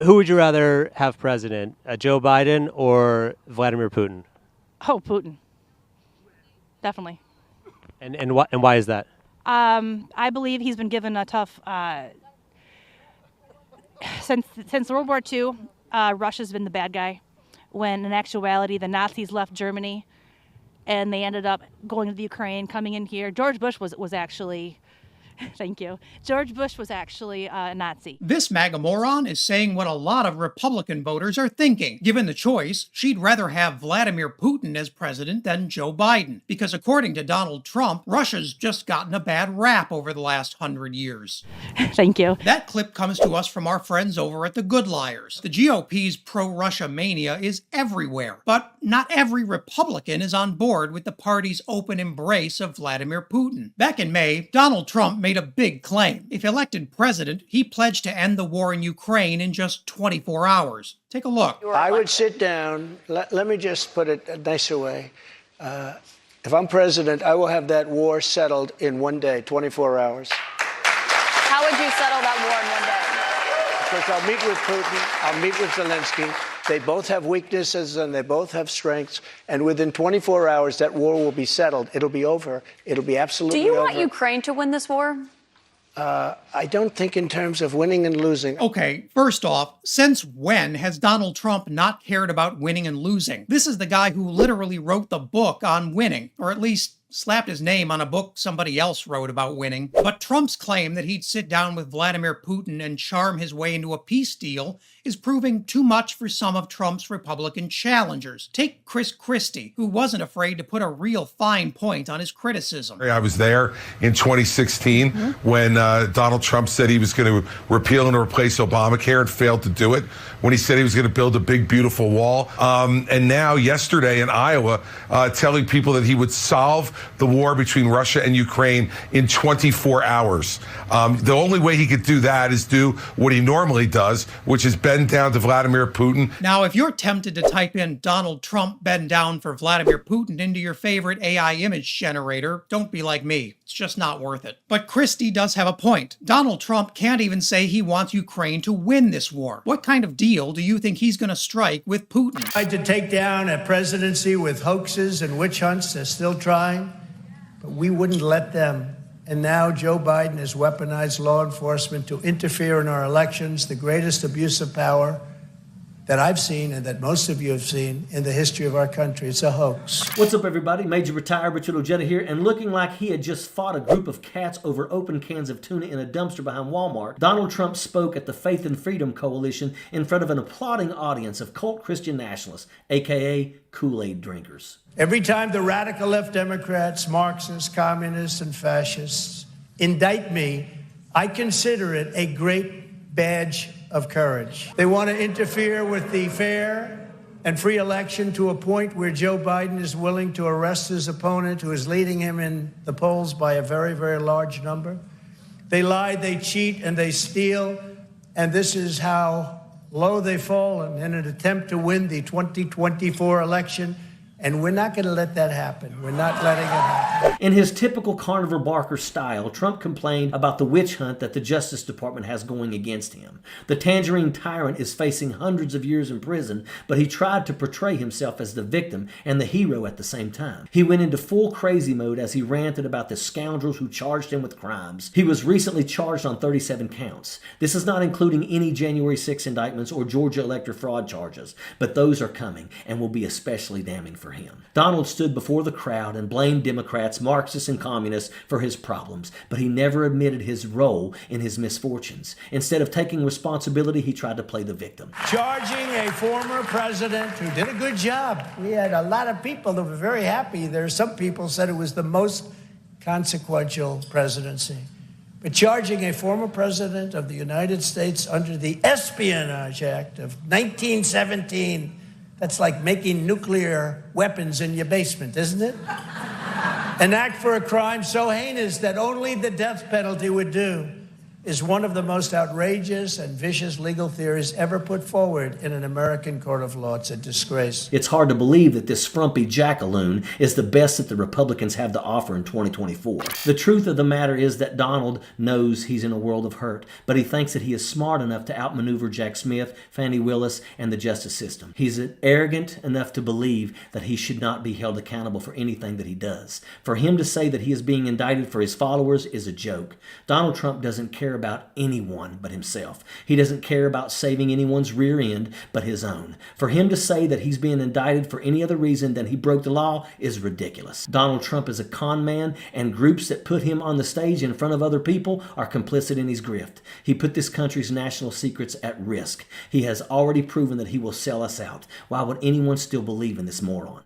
Who would you rather have president, Joe Biden or Vladimir Putin? Oh, Putin. Definitely. And why is that? I believe he's been given a tough since World War II. Russia's been the bad guy, when in actuality the Nazis left Germany, and they ended up going to the Ukraine, coming in here. George Bush was actually. Thank you. George Bush was actually a Nazi. This MAGA moron is saying what a lot of Republican voters are thinking. Given the choice, she'd rather have Vladimir Putin as president than Joe Biden. Because according to Donald Trump, Russia's just gotten a bad rap over the last 100 years. Thank you. That clip comes to us from our friends over at the Good Liars. The GOP's pro-Russia mania is everywhere. But not every Republican is on board with the party's open embrace of Vladimir Putin. Back in May, Donald Trump made a big claim. If elected president, he pledged to end the war in Ukraine in just 24 hours. Take a look. I would sit down. Let me just put it a nicer way. If I'm president, I will have that war settled in one day, 24 hours. How would you settle that war in one day? Because I'll meet with Putin, I'll meet with Zelensky. They both have weaknesses and they both have strengths. And within 24 hours, that war will be settled. It'll be over. It'll be absolutely over. Do you want Ukraine to win this war? I don't think in terms of winning and losing. Okay, first off, since when has Donald Trump not cared about winning and losing? This is the guy who literally wrote the book on winning, or at least slapped his name on a book somebody else wrote about winning. But Trump's claim that he'd sit down with Vladimir Putin and charm his way into a peace deal is proving too much for some of Trump's Republican challengers. Take Chris Christie, who wasn't afraid to put a real fine point on his criticism. I was there in 2016 when Donald Trump said he was going to repeal and replace Obamacare and failed to do it, when he said he was going to build a big, beautiful wall. And now, yesterday in Iowa, telling people that he would solve the war between Russia and Ukraine in 24 hours. The only way he could do that is do what he normally does, which is bend down to Vladimir Putin. Now, if you're tempted to type in Donald Trump bend down for Vladimir Putin into your favorite AI image generator, don't be like me. It's just not worth it. But Christie does have a point. Donald Trump can't even say he wants Ukraine to win this war. What kind of deal do you think he's going to strike with Putin? Tried to take down a presidency with hoaxes and witch hunts. They're still trying, but we wouldn't let them. And now Joe Biden has weaponized law enforcement to interfere in our elections, the greatest abuse of power that I've seen and that most of you have seen in the history of our country. It's a hoax. What's up, everybody? Major Retired Richard Ojeda here, and looking like he had just fought a group of cats over open cans of tuna in a dumpster behind Walmart, Donald Trump spoke at the Faith and Freedom Coalition in front of an applauding audience of cult Christian nationalists, aka Kool-Aid drinkers. Every time the radical left Democrats, Marxists, communists, and fascists indict me, I consider it a great badge of courage. They want to interfere with the fair and free election to a point where Joe Biden is willing to arrest his opponent, who is leading him in the polls by a very, very large number. They lie, they cheat, and they steal, and this is how low they've fallen in an attempt to win the 2024 election. And we're not going to let that happen. We're not letting it happen. In his typical carnivore barker style, Trump complained about the witch hunt that the Justice Department has going against him. The tangerine tyrant is facing hundreds of years in prison, but he tried to portray himself as the victim and the hero at the same time. He went into full crazy mode as he ranted about the scoundrels who charged him with crimes. He was recently charged on 37 counts. This is not including any January 6 indictments or Georgia elector fraud charges, but those are coming and will be especially damning for him. Donald stood before the crowd and blamed Democrats, Marxists, and communists for his problems, but he never admitted his role in his misfortunes. Instead of taking responsibility, he tried to play the victim. Charging a former president who did a good job. We had a lot of people that were very happy. There are some people said it was the most consequential presidency. But charging a former president of the United States under the Espionage Act of 1917, that's like making nuclear weapons in your basement, isn't it? An act for a crime so heinous that only the death penalty would do. is one of the most outrageous and vicious legal theories ever put forward in an American court of law. It's a disgrace. It's hard to believe that this frumpy jackaloon is the best that the Republicans have to offer in 2024. The truth of the matter is that Donald knows he's in a world of hurt, but he thinks that he is smart enough to outmaneuver Jack Smith, Fani Willis, and the justice system. He's arrogant enough to believe that he should not be held accountable for anything that he does. For him to say that he is being indicted for his followers is a joke. Donald Trump doesn't care about anyone but himself. He doesn't care about saving anyone's rear end but his own. For him to say that he's being indicted for any other reason than he broke the law is ridiculous. Donald Trump is a con man, and groups that put him on the stage in front of other people are complicit in his grift. He put this country's national secrets at risk. He has already proven that he will sell us out. Why would anyone still believe in this moron?